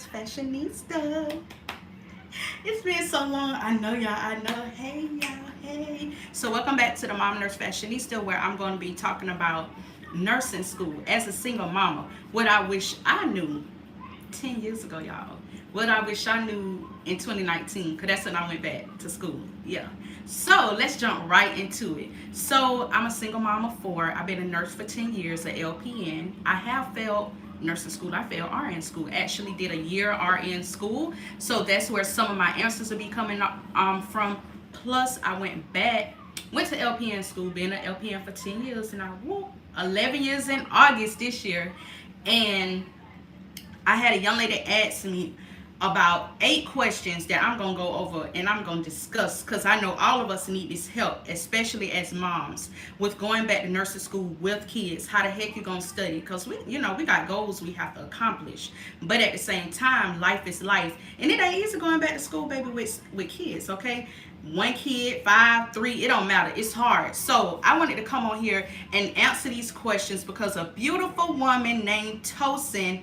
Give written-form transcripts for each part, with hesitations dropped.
nurse fashionista. It's been so long. I know y'all. I know. Hey y'all. Hey. So welcome back to the Mom Nurse Fashionista, where I'm going to be talking about nursing school as a single mama. What I wish I knew 10 years ago, y'all. What I wish I knew in 2019, because that's when I went back to school. Yeah. So let's jump right into it. So I'm a single mom of four. I've been a nurse for 10 years, at LPN. I have failed nursing school. I failed RN school. Actually did a year RN school. So that's where some of my answers will be coming from. Plus, I went to LPN school, been an LPN for 10 years, and 11 years in August this year. And I had a young lady ask me about 8 questions that I'm going to go over and I'm going to discuss, because I know all of us need this help, especially as moms, with going back to nursing school with kids. How the heck you going to study? Because we got goals we have to accomplish. But at the same time, life is life. And it ain't easy going back to school, baby, with kids, okay? 1 kid, 5, 3, it don't matter. It's hard. So I wanted to come on here and answer these questions because a beautiful woman named Tosin,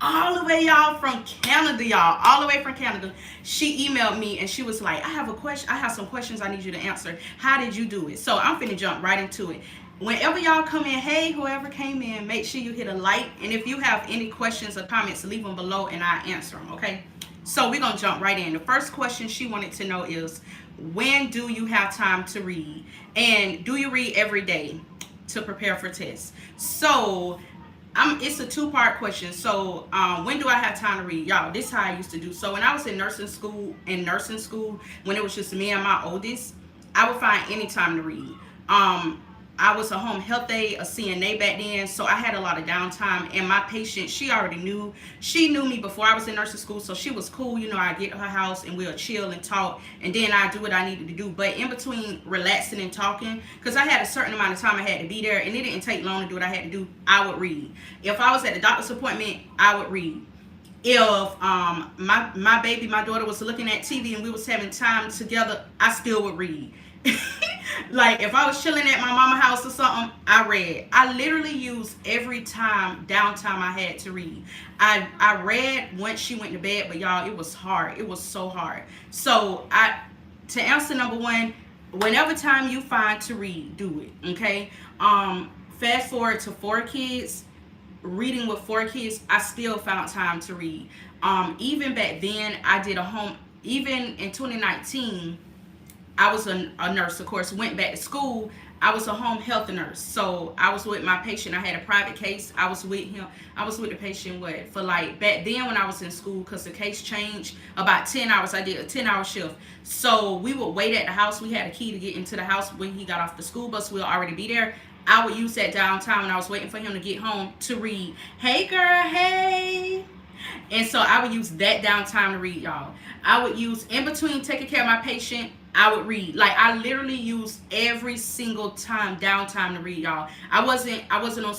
all the way y'all from Canada, all the way from Canada, she emailed me and she was like, I have some questions I need you to answer. How did you do it? So I'm finna jump right into it. Whenever y'all come in, hey, whoever came in, make sure you hit a like, and if you have any questions or comments, leave them below and I answer them, okay? So we're gonna jump right in. The first question she wanted to know is, when do you have time to read? And do you read every day to prepare for tests? So it's a 2-part question. So when do I have time to read? Y'all, this is how I used to do. So when I was in nursing school, when it was just me and my oldest, I would find any time to read. I was a home health aide, a CNA back then, so I had a lot of downtime. And my patient, she knew me before I was in nursing school, so she was cool. I get to her house and we'll chill and talk, and then I do what I needed to do. But in between relaxing and talking, because I had a certain amount of time I had to be there, and it didn't take long to do what I had to do, I would read. If I was at the doctor's appointment, I would read. If my daughter was looking at TV and we was having time together, I still would read. Like if I was chilling at my mama's house or something, I read. I literally used every downtime I had to read. I read once she went to bed, but y'all, it was hard. It was so hard. So to answer number 1, whenever time you find to read, do it. Okay. Fast forward to 4 kids. Reading with 4 kids, I still found time to read. Even back then, even in 2019, I was a nurse, of course, went back to school. I was a home health nurse. So I was with my patient. I had a private case. I was with the patient, for like, back then when I was in school, because the case changed, about 10 hours. I did a 10-hour shift. So we would wait at the house. We had a key to get into the house. When he got off the school bus, we'll already be there. I would use that downtime when I was waiting for him to get home to read. Hey girl, hey. And so I would use that downtime to read, y'all. I would use, in between taking care of my patient, I would read. Like, I literally used every single downtime to read, y'all. I was on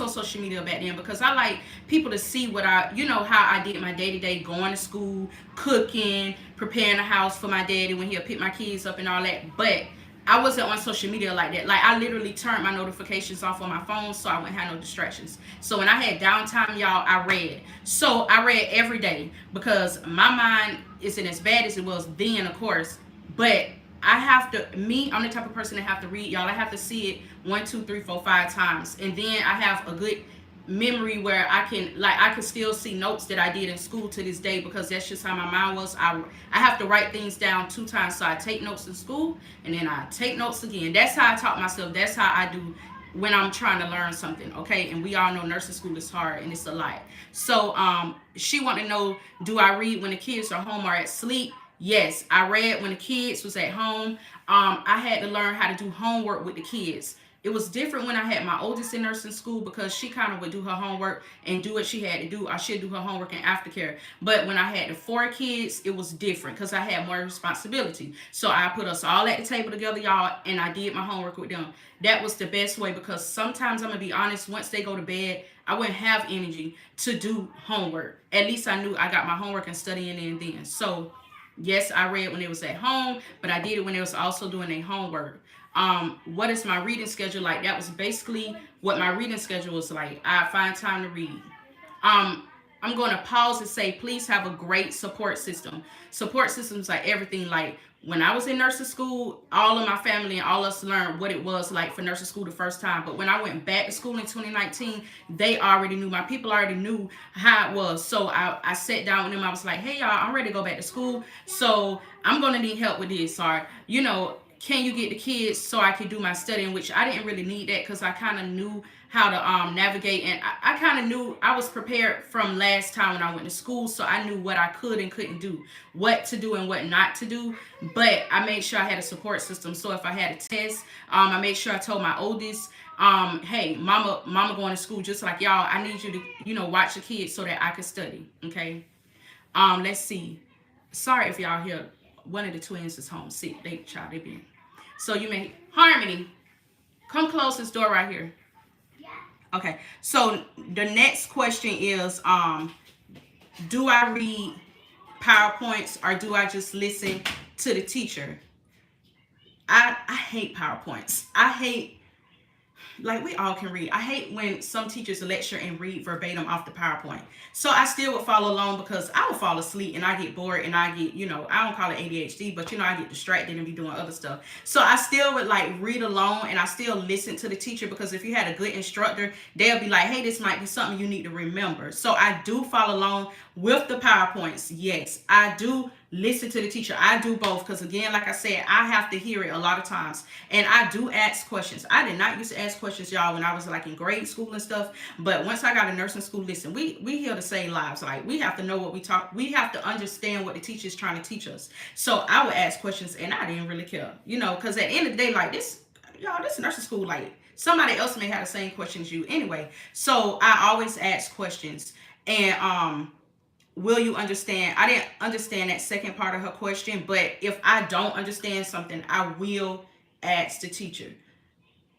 social media back then, because I like people to see what how I did my day-to-day, going to school, cooking, preparing the house for my daddy when he'll pick my kids up and all that. But I wasn't on social media like that. Like, I literally turned my notifications off on my phone so I wouldn't have no distractions. So when I had downtime, y'all, I read. So I read every day, because my mind isn't as bad as it was then, of course. But I'm the type of person that have to read, y'all. I have to see it 1, 2, 3, 4, 5 times. And then I have a good memory where I can still see notes that I did in school to this day, because that's just how my mind was. I have to write things down 2 times. So I take notes in school and then I take notes again. That's how I taught myself. That's how I do when I'm trying to learn something, okay? And we all know nursing school is hard and it's a lot. So she wanted to know, do I read when the kids are home or at sleep? Yes, I read when the kids was at home. I had to learn how to do homework with the kids. It was different when I had my oldest in nursing school, because she kind of would do her homework and do what she had to do. I should do her homework and aftercare. But when I had the 4 kids, it was different, because I had more responsibility. So I put us all at the table together, y'all, and I did my homework with them. That was the best way, because sometimes, I'm going to be honest, once they go to bed, I wouldn't have energy to do homework. At least I knew I got my homework and studying in then. So yes, I read when it was at home, but I did it when it was also doing their homework. What is my reading schedule like? That was basically what my reading schedule was like. I find time to read. I'm going to pause and say, please have a great support system. Support systems are everything. Like when I was in nursing school, all of my family and all of us learned what it was like for nursing school the first time. But when I went back to school in 2019, they already knew. My people already knew how it was. So I sat down with them. I was like, hey, y'all, I'm ready to go back to school. So I'm going to need help with this. Or, can you get the kids so I could do my studying, which I didn't really need that because I kind of knew how to navigate, and I kind of knew I was prepared from last time when I went to school, so I knew what I could and couldn't do, what to do and what not to do. But I made sure I had a support system. So if I had a test, I made sure I told my oldest, hey, mama going to school just like y'all. I need you to watch the kids so that I can study. Okay. Let's see. Sorry if y'all hear one of the twins is home sick. They be. So you may Harmony, come close this door right here. Okay. So the next question is, do I read PowerPoints or do I just listen to the teacher? I hate PowerPoints. I hate, like, we all can read. I hate when some teachers lecture and read verbatim off the PowerPoint. So I still would follow along because I would fall asleep and I get bored and I get, I don't call it ADHD, but I get distracted and be doing other stuff. So I still would like read along and I still listen to the teacher, because if you had a good instructor, they'll be like, hey, this might be something you need to remember. So I do follow along with the PowerPoints. Yes, I do listen to the teacher. I do both because, again, like I said, I have to hear it a lot of times, and I do ask questions. I did not used to ask questions, y'all, when I was like in grade school and stuff, but once I got to nursing school, listen, we here to save lives. Like, we have to know what we have to understand what the teacher is trying to teach us. So I would ask questions and I didn't really care, because at the end of the day, like, this nursing school, like, somebody else may have the same questions as you anyway. So I always ask questions. And will you understand? I didn't understand that second part of her question, but if I don't understand something, I will ask the teacher.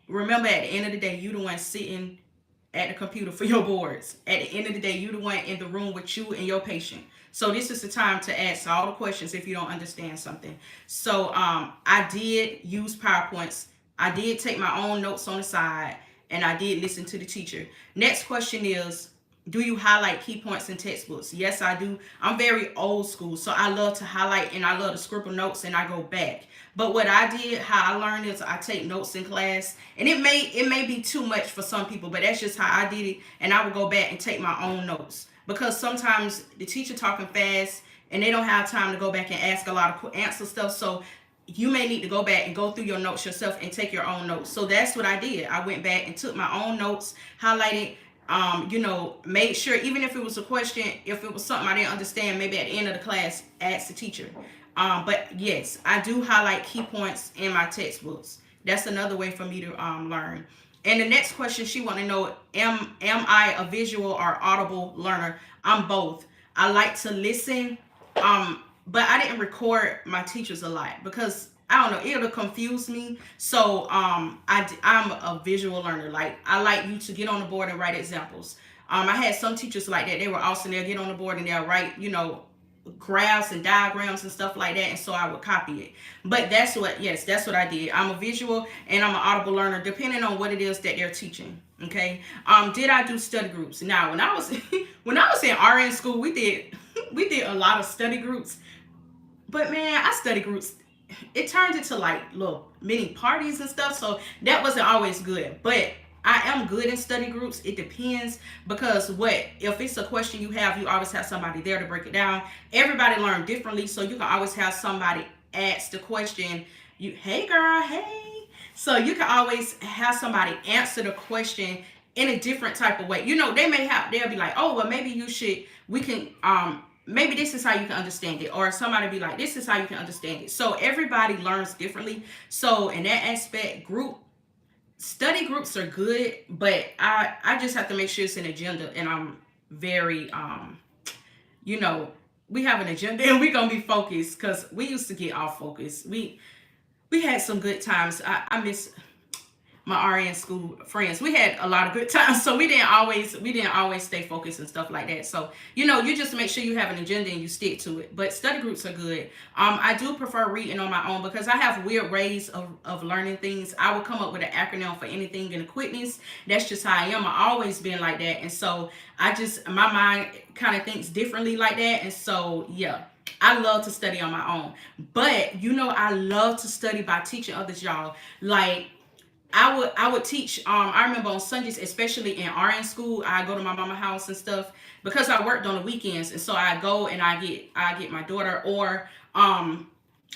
Remember, at the end of the day, you the one sitting at the computer for your boards. At the end of the day, you the one in the room with you and your patient. So this is the time to ask all the questions if you don't understand something. So I did use PowerPoints. I did take my own notes on the side, and I did listen to the teacher. Next question is, do you highlight key points in textbooks? Yes, I do. I'm very old school, so I love to highlight and I love to scribble notes and I go back. But what I did, how I learned, is I take notes in class, and it may be too much for some people, but that's just how I did it. And I would go back and take my own notes, because sometimes the teacher talking fast and they don't have time to go back and ask a lot of answer stuff. So you may need to go back and go through your notes yourself and take your own notes. So that's what I did. I went back and took my own notes, highlighted, made sure, even if it was a question, if it was something I didn't understand, maybe at the end of the class, ask the teacher. But yes, I do highlight key points in my textbooks. That's another way for me to learn. And the next question, she want to know, am I a visual or audible learner? I'm both. I like to listen, but I didn't record my teachers a lot because I don't know, it'll confuse me. So I'm a visual learner. Like, I like you to get on the board and write examples. I had some teachers like that. They were awesome. They'll get on the board and they'll write, graphs and diagrams and stuff like that. And so I would copy it. But that's what I did. I'm a visual and I'm an audible learner, depending on what it is that they're teaching. Okay. Did I do study groups? Now, when I was in RN school, we did a lot of study groups. But man, I study groups, it turned into like little mini parties and stuff, so that wasn't always good. But I am good in study groups. It depends, because if it's a question you have, you always have somebody there to break it down. Everybody learn differently, so you can always have somebody ask the question. Hey girl, hey. So you can always have somebody answer the question in a different type of way. They'll be like, oh, well, maybe maybe this is how you can understand it, or somebody be like, this is how you can understand it. So everybody learns differently. So in that aspect, study groups are good, but I just have to make sure it's an agenda, and I'm very we have an agenda and we're gonna be focused, because we used to get off focus. We had some good times. my RN school friends. We had a lot of good times, so we didn't always stay focused and stuff like that. So you just make sure you have an agenda and you stick to it. But study groups are good. I do prefer reading on my own because I have weird ways of learning things. I will come up with an acronym for anything in the quickness. That's just how I am. I always been like that, and so my mind kind of thinks differently like that, and so yeah. I love to study on my own. But I love to study by teaching others, y'all. Like I would teach. I remember on Sundays, especially in RN school, I go to my mama house and stuff because I worked on the weekends, and so I go and I get my daughter, or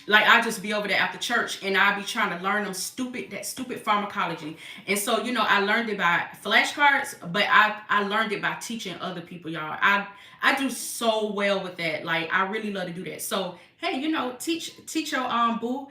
like I just be over there after church and I be trying to learn that stupid pharmacology. And so I learned it by flashcards, but I learned it by teaching other people, y'all. I do so well with that. Like I really love to do that. So hey, teach your boo,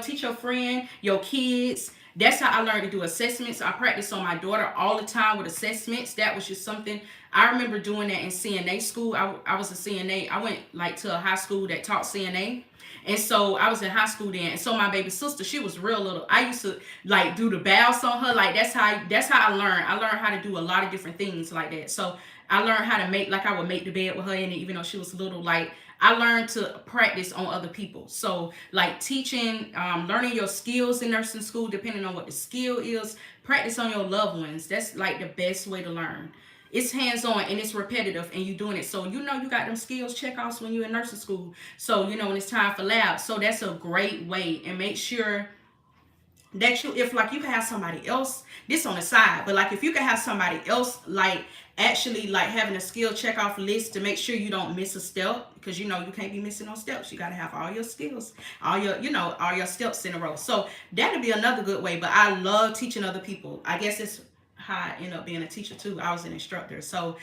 teach your friend, your kids. That's how I learned to do assessments. I practice on my daughter all the time with assessments. That was just something I remember doing that in CNA school. I was a CNA. I went like to a high school that taught CNA. And so I was in high school then. And so my baby sister, she was real little. I used to like do the baths on her. Like that's how I learned. I learned how to do a lot of different things like that. So I learned how to make, like I would make the bed with her in it, even though she was little. Like I learned to practice on other people. So like teaching, learning your skills in nursing school, depending on what the skill is, practice on your loved ones. That's like the best way to learn. It's hands-on and it's repetitive and you doing it. So you got them skills check-offs when you're in nursing school. So when it's time for lab. So that's a great way. And make sure that if like you can have somebody else, this on the side, but like if you can have somebody else like actually like having a skill check off list to make sure you don't miss a step, because you can't be missing no steps. You got to have all your skills, all your steps in a row. So that'd be another good way. But I love teaching other people. I guess it's how I ended up being a teacher too. I was an instructor. So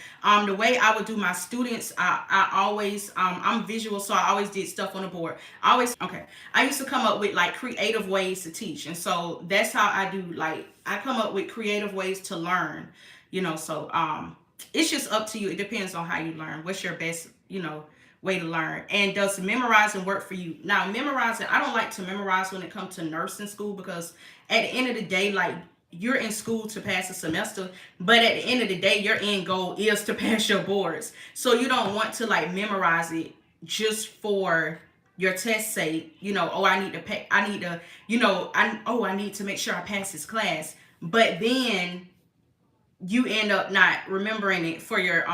the way I would do my students, I always I'm visual, so I always did stuff on the board. I used to come up with like creative ways to teach, and so that's how I do. Like I come up with creative ways to learn. So it's just up to you. It depends on how you learn. What's your best way to learn? And does memorizing work for you? Now memorizing, I don't like to memorize when it comes to nursing school, because at the end of the day, like, you're in school to pass a semester, but at the end of the day, your end goal is to pass your boards. So you don't want to like memorize it just for your test sake. I need to pay, I need to, I need to make sure I pass this class. But then you end up not remembering it for your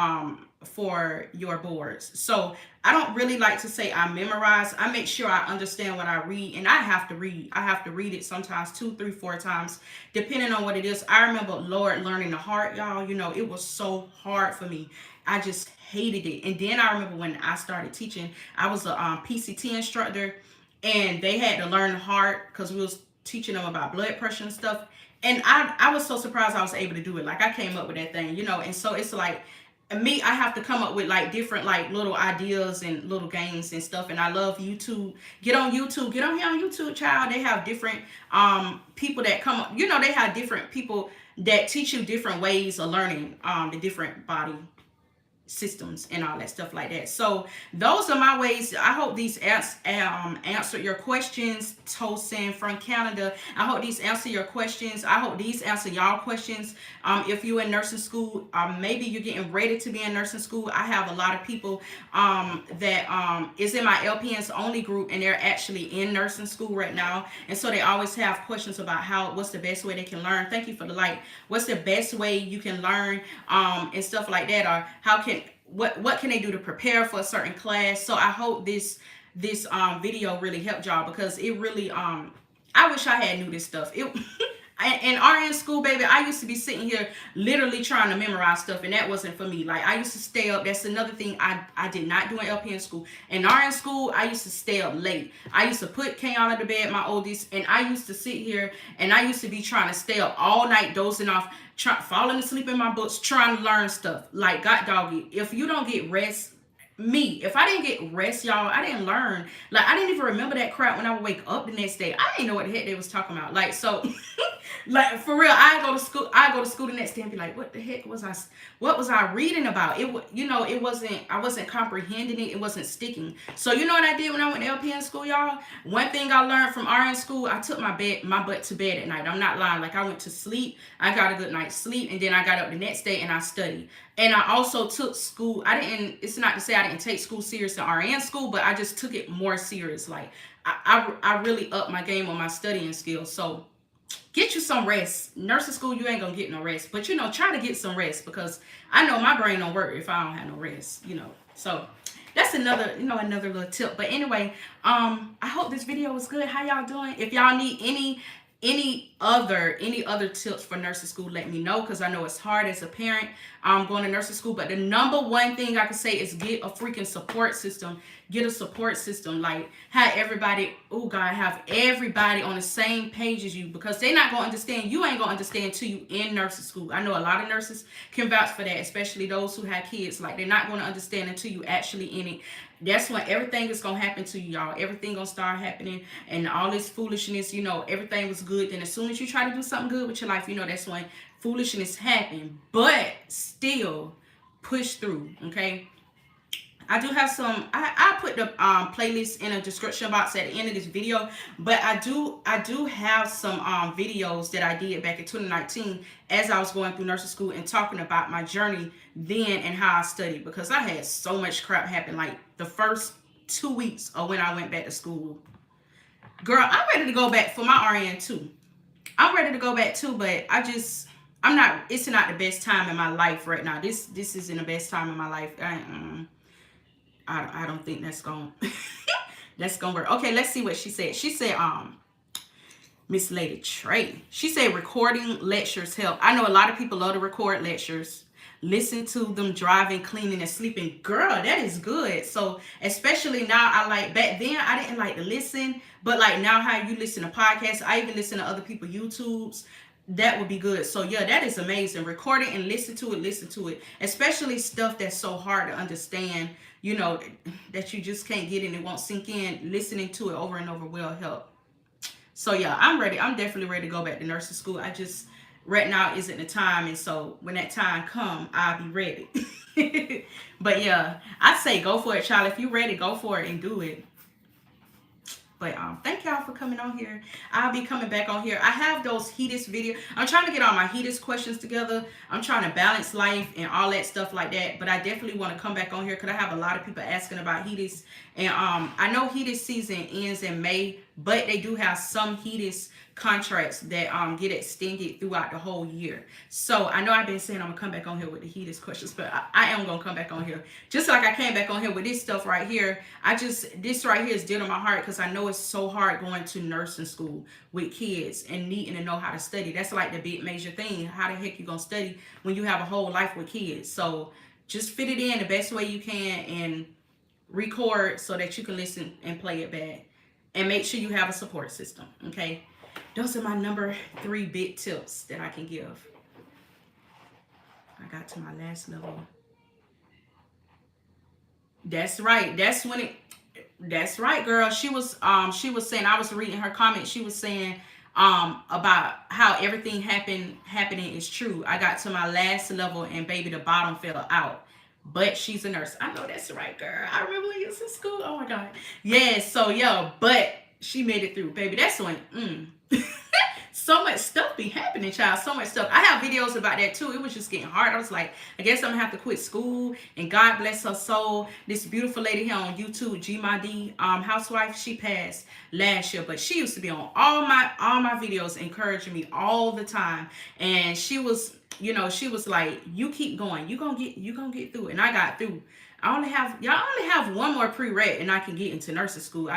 boards. So I don't really like to say I memorize. I make sure I understand what I read, and I have to read it sometimes 2, 3, 4 times, depending on what it is. I remember Lord learning the heart, y'all. It was so hard for me. I just hated it. And then I remember when I started teaching, I was a PCT instructor, and they had to learn the heart because we was teaching them about blood pressure and stuff. And I was so surprised I was able to do it. Like I came up with that thing, and so it's like me, I have to come up with like different like little ideas and little games and stuff. And I love YouTube. Get on here on YouTube, child. They have different people that come up, they have different people that teach you different ways of learning the different body systems and all that stuff like that. So those are my ways. I hope these answered your questions. Tosin from Canada, I hope these answer your questions. I hope these answer y'all questions. If you're in nursing school, maybe you're getting ready to be in nursing school. I have a lot of people that is in my LPNs only group, and they're actually in nursing school right now, and so they always have questions about what's the best way they can learn. Thank you for the like. What's the best way you can learn and stuff like that, or what can they do to prepare for a certain class? So I hope this video really helped y'all, because it really I wish I had knew this stuff. In RN school, baby, I used to be sitting here literally trying to memorize stuff, and that wasn't for me. Like I used to stay up. That's another thing I did not do in LPN school. In RN school, I used to stay up late. I used to put Kayon to bed, my oldest, and I used to sit here and I used to be trying to stay up all night, dozing off, falling asleep in my books, trying to learn stuff. Like, God doggy, if you don't get rest me, if I didn't get rest, y'all, I didn't learn. Like, I didn't even remember that crap when I would wake up the next day. I didn't know what the heck they was talking about. Like, so, like, for real, I go to school the next day and be like, what the heck what was I reading about? I wasn't comprehending it. It wasn't sticking. So, you know what I did when I went to LPN school, y'all? One thing I learned from RN school, I took my butt to bed at night. I'm not lying. Like, I went to sleep. I got a good night's sleep. And then I got up the next day and I studied. And I also took school. It's not to say I didn't take school serious in RN school, but I just took it more serious. Like, I really upped my game on my studying skills. So get you some rest. Nursing school, you ain't gonna get no rest. But, try to get some rest, because I know my brain don't work if I don't have no rest, So that's another little tip. But anyway, I hope this video was good. How y'all doing? If y'all need any other tips for nursing school, let me know, because I know it's hard as a parent going to nursing school. But the number one thing I can say is get a freaking support system. Get a support system. Like, have everybody on the same page as you, because they're not going to understand. You ain't going to understand till you in nursing school. I know a lot of nurses can vouch for that, especially those who have kids. Like, they're not going to understand until you actually in it. That's when everything is going to happen to you, y'all. Everything going to start happening, and all this foolishness, everything was good. Then as soon as you try to do something good with your life, that's when foolishness happen. But still, push through, okay? I do have some, I put the playlist in a description box at the end of this video, but I do have some videos that I did back in 2019 as I was going through nursing school and talking about my journey then and how I studied, because I had so much crap happen. Like, the first 2 weeks of when I went back to school, girl, I'm ready to go back for my RN too. I'm ready to go back too, but it's not the best time in my life right now. This isn't the best time in my life. I don't think that's gonna work. Okay, let's see what she said. She said, Miss Lady Trey. She said recording lectures help. I know a lot of people love to record lectures. Listen to them driving, cleaning, and sleeping. Girl, that is good. So especially now, back then I didn't like to listen, but like now how you listen to podcasts, I even listen to other people's YouTubes. That would be good. So yeah, that is amazing. Record it and listen to it. Especially stuff that's so hard to understand, that you just can't get in. It won't sink in. Listening to it over and over will help. So yeah, I'm ready. I'm definitely ready to go back to nursing school. I just, right now isn't the time. And so when that time come, I'll be ready. But yeah, I say go for it, child. If you're ready, go for it and do it. But thank y'all for coming on here. I'll be coming back on here. I have those HEDIS videos. I'm trying to get all my HEDIS questions together. I'm trying to balance life and all that stuff like that. But I definitely want to come back on here because I have a lot of people asking about HEDIS. And I know HEDIS season ends in May, but they do have some HEDIS contracts that get extended throughout the whole year. So I know I've been saying I'm gonna come back on here with the HEDIS questions, but I am gonna come back on here. Just like I came back on here with this stuff right here. This right here is dear to my heart because I know it's so hard going to nursing school with kids and needing to know how to study. That's like the big major thing. How the heck you gonna study when you have a whole life with kids? So just fit it in the best way you can and record so that you can listen and play it back. And make sure you have a support system, okay? Those are my number 3 big tips that I can give. I got to my last level. That's right. That's right, girl. She was saying, I was reading her comment. She was saying about how everything happening is true. I got to my last level and baby, the bottom fell out. But she's a nurse. I know that's right, girl. I remember when you was in school. Oh my God. Yeah, so yo, but she made it through, baby. That's when so much stuff be happening, child. So much stuff. I have videos about that too. It was just getting hard. I was like, I guess I'm gonna have to quit school. And God bless her soul. This beautiful lady here on YouTube, G My D, housewife, she passed last year, but she used to be on all my videos encouraging me all the time. And she was, she was like, you keep going. You gonna get through it. And I got through. Y'all only have one more pre-req and I can get into nursing school.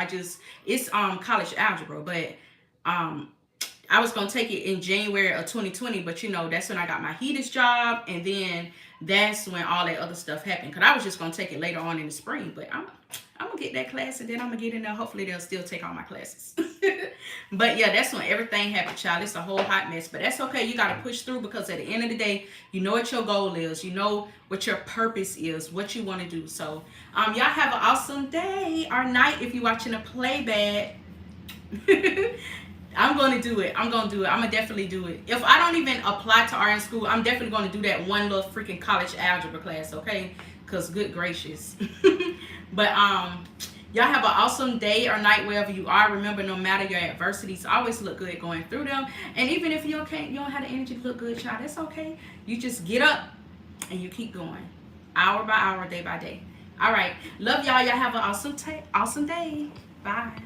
It's college algebra, but I was going to take it in January of 2020, but that's when I got my HEDIS job, and then that's when all that other stuff happened, because I was just going to take it later on in the spring, but I'm going to get that class, and then I'm going to get in there. Hopefully they'll still take all my classes. But yeah, that's when everything happened, child. It's a whole hot mess. But that's okay. You got to push through, because at the end of the day, you know what your goal is. You know what your purpose is, what you want to do. So y'all have an awesome day or night if you're watching a playback. I'm going to do it. I'm going to do it. I'm going to definitely do it. If I don't even apply to RN school, I'm definitely going to do that one little freaking college algebra class, okay? Because good gracious. But y'all have an awesome day or night wherever you are. Remember, no matter your adversities, always look good going through them. And even if you don't have the energy to look good, child, that's okay. You just get up and you keep going, hour by hour, day by day. All right, love y'all. Y'all have an awesome day. Bye.